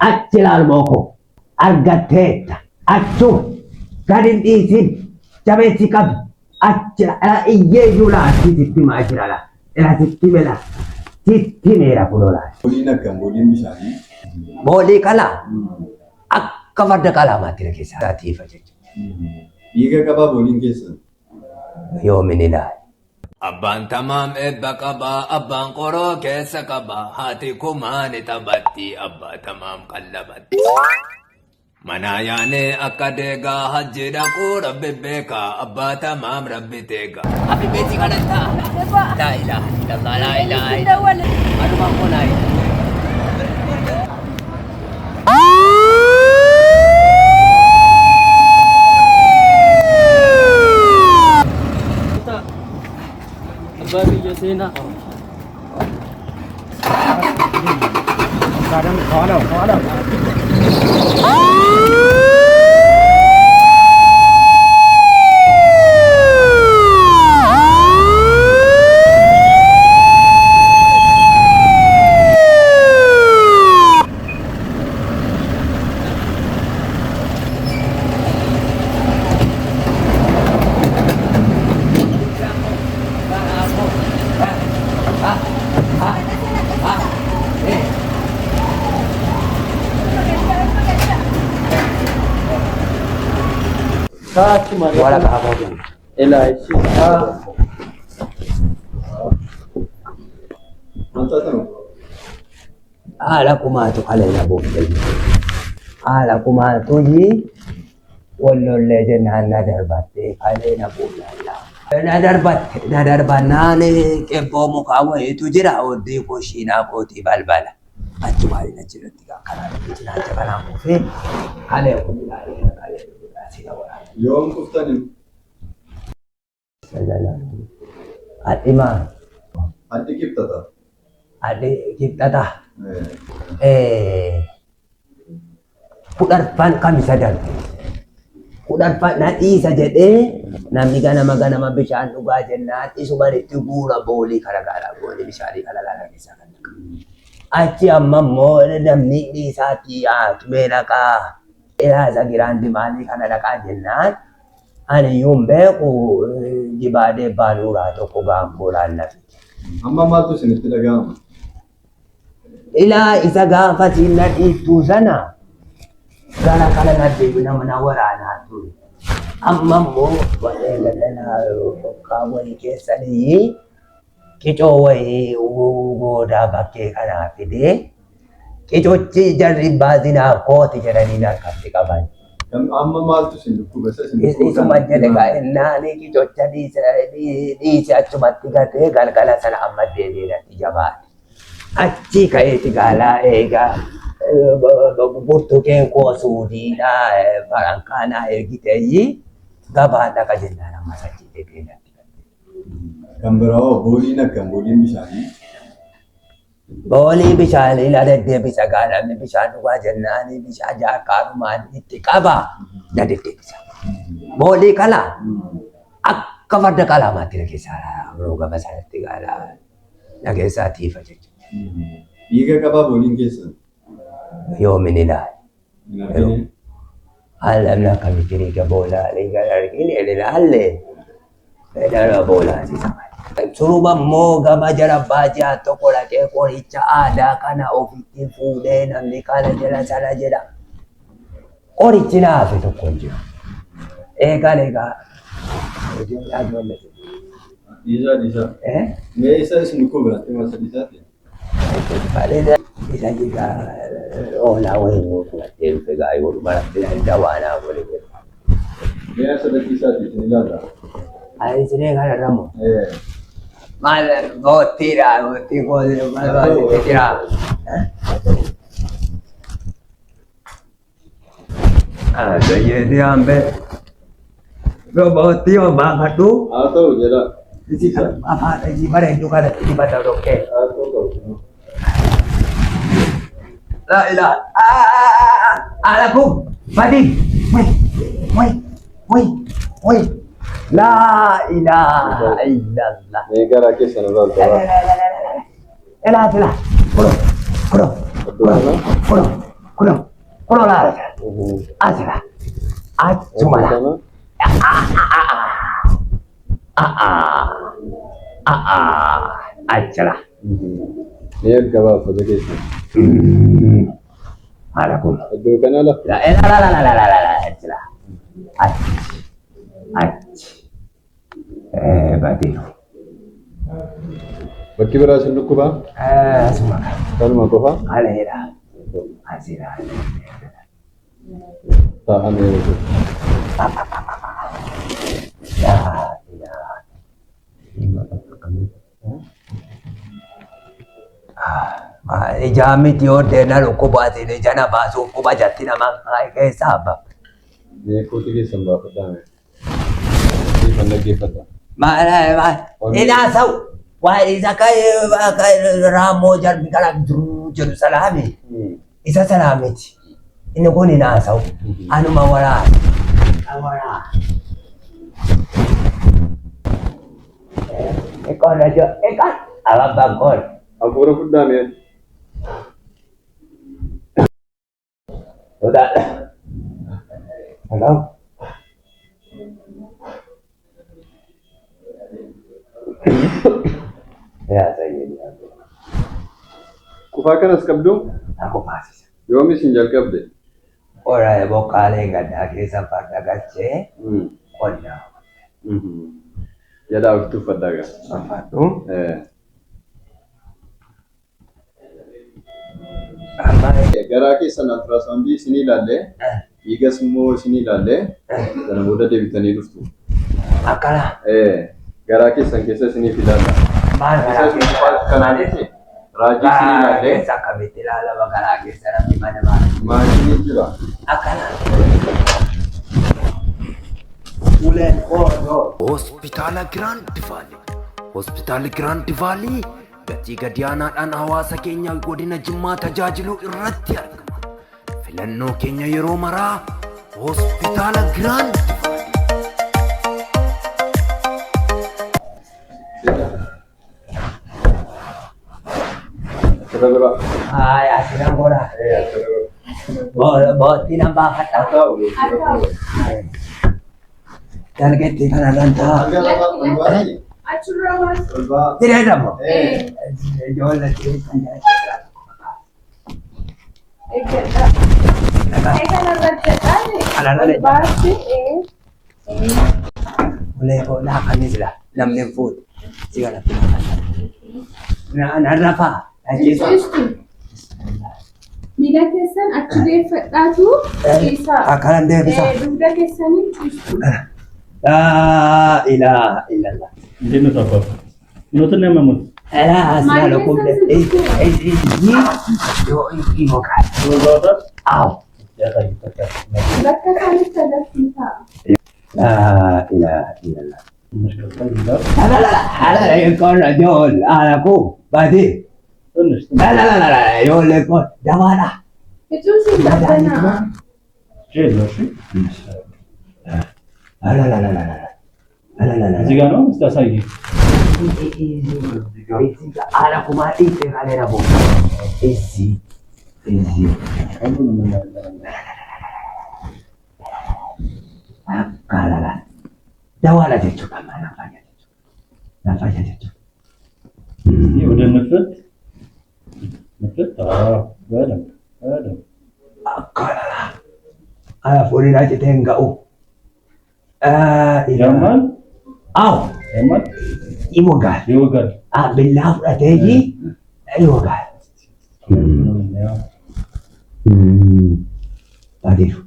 Achila alboko. Argateta. Achu. Gadin isin. Jabesi kab. Achila. Iye jula. Sitti majirala. Sitti mela. Sitti nera pulola. Bolina kan bolin bishani. Boli kala. Akka farda kala mati lagi saatifa jechuudha. Dhiiga qabaa booliin keessa. Yoomini laal. Abbaan tamaam eebba qabaa, abbaan qoroo keessa qabaa, haati kumaani taphatti, abbaa tamaam qallabatti. Manaa yaanee akka deegaa hajji dhaquu rabbi beekaa, abbaa tamaam rabbi teegaa. Abbi beetii kadhattaa. Laa ilaaha illallah, laa ilaaha illallah. Adumaan koo laa ilaaha. Babi jasena. Kadang khana. Kaki mana? Wala kamu. LIC. Manta tahu. Ala kumatu kala na bukil. Ala kumatu yi. Wallo lejen na darbate kala na bulala. Na darbanane kebo mukawa itu jira odi ko shina ko ti balbala. Achumari na jira tiga kala na jira jabana ko fe. Kala ko bulala kala. Yoom kuftani. Atima. Ati kiptata. Ade kiptata. Kudarfan kami sadar. Kudarfan nanti saja deh. Namni gana bishaan dhugaa jennaan isumanitti bu'uura boolii garagaraa boolii bishaanii garagaraa keessaa kan dhaqamu. Achi amma immoo namni dhiisaatti haatu beelaqaa. Ilaa giraan dimaanii kana dhaqaa jennaan ani yuun beeku dibaadee baanuuraa tokko gaamboodhaan nafi. Amma maaltu isinitti dhaga'ama? Ilaa isa gaafa sinna dhiittuu sana gara kana naddeebina mana waraanaa ture. Amma immoo waa'ee gadhanaa kaawwanii keessanii qicoo wayii goodaa bakkee kanaa fidee Kicochi jarri baazinaaf kooti jedhanii harkatti qaban. Amma maaltu isin dhukkuba? Isuma jedhe gaa'innaani kicocha dhiise achumatti gatee galgala sana amma deebiirratti jabaate. Achi ka'eeti gaalaa eegaa burtuqeen koo suudiidhaa farankaanaa ergiteeyyi gabaa dhaqa jennaan amma sachi deebiirratti. Kan biraa booliin akkam booliin bishaanii? Boolii bishaanii na deddeebisa gaadhamni bishaan dhugaa jennaanii bishaan jaakaarumaan itti qaba na deddeebisa. Boolii kala akka farda qalamaatti na keessaa roogama sanatti gaadhaa na keessaa tiifa jechuudha. Dhiiga qabaa booliin keessa? Yoomini laal. Haalli akkamitti dhiiga boolaa dhiiga arginu ilaallee dhala boolaasisa. Suruba immoo gama jara baajaa tokko dhaqee qoricha aadaa kana ofitti fuudhee namni kana jala sana jedha. Qorichi naafe tokko hin jiru. Eegaa. Dhiisaa. Mee isa isin dhukkuba biraatti masa dhiisaati? Bareeda isa jira oolaa wayii fudhattee dhufe gaa'ee walumaa dhabdee waanaa godhe jedhu. Mee isa dhiisaati isin ilaalla? Ani isinee kana ramu. Maal boottiidha boottii kooluu barbaadde jira. Jadi ambil boottii yoo baafadhu. Haa ta'u jedha. Apa lagi bareedu kana di mata dokter. Haa ta'u. La ilaha. Alakum. Fadi. Woi. La ilaha illallah. Mee gara keessa nu laalta. Ela. Kuno laala. Asira. Achumala. Achira. Ni gaba fa zake shi. Mala kun. Do kana la. La. Achira. Batiru. Bakki biraa sin dhukkuba? Asuma. Kanuma qofa? Aleera. Asira. Taa'amee jiru. Ijaa miti yoo deena dhukkubaati jana baasuu quba jatti nama keessaa abba. Ni kooti keessan baafadhaa mee? Kan dhaggeeffadha. Inaa ta'u waa isa raamoo jarbi kana duruu jedhu salaami. Isa salaamiti. Inni kun inaa ta'u anuma waraa. Ekon aja, ekon. Abang bangkon. Hafuura guddaa mee? Udah. Halo. Ya, saya ini. Kufaa kanas qabdu? Aku masih. Yoomi sin jalqabde? Orang yang bokale gada kesan pada gace. Konya. Yada waktu fadaga. Apa tu? Garaa keessan ultrasoundii isinii ilaalle, dhiigas immoo isinii ilaalle, sana booda deebitanii dhuftu. Akkana. Garaa keessan keessa isiniif ilaalla. Maal garaa keessa? Kanaaniif raajii isinii ilaalle. Keessa akkamitti ilaalama garaa keessa namni mana maal? Maashiniin jira. Akkana. Uleen koodoo. Hospitaala Giraand Vaalii. Hospitaalli Giraand Vaalii gatii gadi aanaadhaan hawaasa keenya godina Jimmaa tajaajiluu irratti argama. Filannoo keenya yeroo maraa Hospitaala Giraand Vaalii. Hai, asiran gora. Boti nambah kata. Dan kita kan ada tidak ada mau. Jual lagi saja. Boleh boleh akan ni sudah. Namanya food. Segala pilihan. Nah, apa? Miila keessan achi deeffadhaatu isa Akalan dia bisa. dugda keessanii ciistu. La ilaha illallah. Ini apa? Menurut nama mu? Asal aku ini yo kan. Menurut Aw. ya tadi kita. Bakka isaanitti agarsiisa. La ilaha illallah. Mushkilkan juga. Ala kon rajul aku badi. Tunis. La yo le kon dawala. Jechuun siin dhabbanaa. Jelo sih. La. Jika no, kita saja. Ala kumati te galera bo. Isi. Kamu nama. Kalala. Dawala jechuudha mana fanya jechuudha. Nafanya jechuudha. Ini udah nefret. Nefret badam. Kalala. Ala furin aja tenggau. Jaman? Aw. Jaman? Iwogal. Yoga. Billah fudhateeji. Iwogal. Ya. Badiru.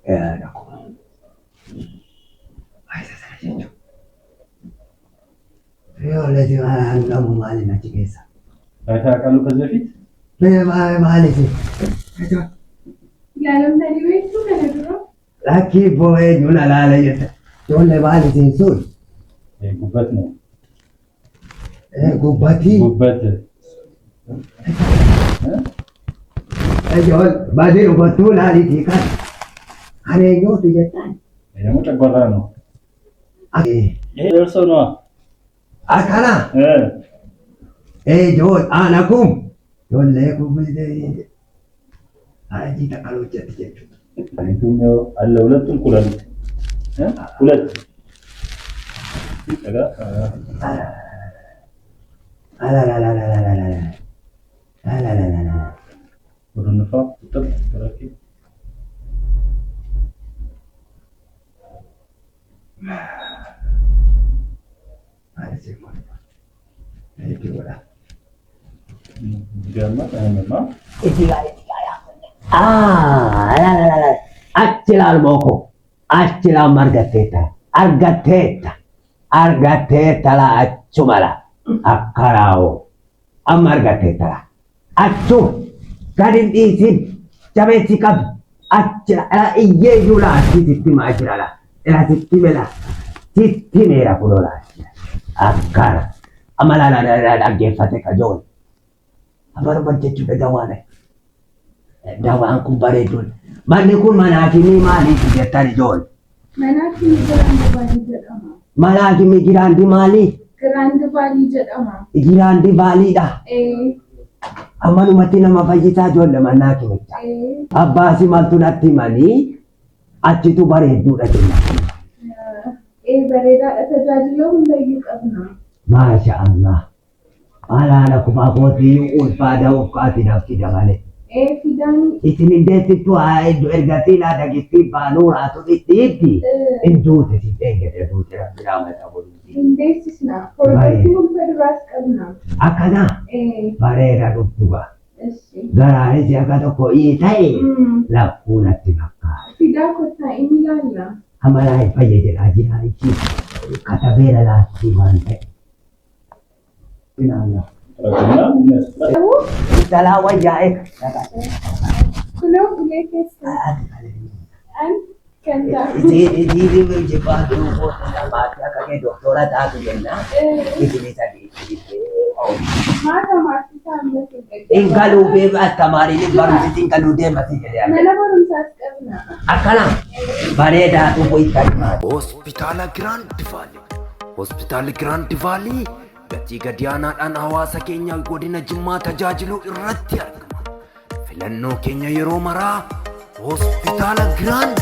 Ya, aku. Aisa sana jechuudha. Yoo lati namu maali achi keessa. Kata kalau kerja fit? Maali si. Yaalamtanii beektuu kana dura? Lakkii boo'ee juna laala jetta. Ijoollee maali siin sun? Gubat no. Gubbatii. Gubat. Badii dhugattuu laalitii kan. Kan eenyuuti jettaan? Yang macam korang no. Terus no. Akkana. Jol, anakum. Jolle kubide. Aji tak kalau jadi. Itu ada hulatun kulit. Kulit. Agak. Bernafas tetap terakhir. Ada siapa? Itu lah. Jangan memang. Istilah. Accilar moko. Accilar margateta. Argateta la accumala. Akkarao. Amargateta. Accu. Gadin isin. Jabe sikap. Accilar. Iye jula. Sitti majrala. Ela sitti bela. Sitti mera pulola. Akkara. Amalala dhaggeeffate kajoon. Abarban jechuudha dawaane. Dawaan kun bareeduun. Manni kun mana hakimii maaliiti jettan ijoon? Mana hakimii Giraandi Vaalii jedhama. Mana hakimii Giraandi maalii? Giraandi Vaalii jedhama. Giraandi Vaaliidha. Ammanumatti nama fayyisaa ijoollee mana hakimicha. Abbaasi maltu natti himanii achitu bareedduudha jenna. Bareedaadha tajaajila hundayyuu qabna. Maasha Allah. Alaala kumaa kootii ulfaadha uffaati nafti dabale. Fidaan. Isin indeessittu haa ergatiin haa dhageettii baanuu haatu dhidhiitti. Hinduute si eegate duute rabbi raamata godhuuti. Hindeessisna. Hordofii hunda duraas qabna. Akkana bareeda dhuftuba. Garaanis akka tokko ii ta'e lakkuu natti fakkaata. Fidaa kottaa inni ilaalla. Amalaa hin fayyadedhaa jira itti katabeera laattii waan ta'e. Ilaalla. Talaa wayyaa'e. Kunoo ulee keessa. An kan taa'u. Isiin jibbaa duuboo maatii akka kee doktora taatu jenna. Isin sadii. Maata maatii saamnatu gaggeessa. Ingaluu fi attamaariin barumsitti ingaluu deemasi jedhee. Mana barumsaas qabna. Akkana bareedaa dhufu itti himaa. Hospitaala Giraand Vaalii. Hospitaalli Giraand Vaalii gatii gadi aanaadhaan hawaasa keenya godina Jimmaa tajaajiluu irratti argama. Filannoo keenya yeroo maraa hospitaala Giraand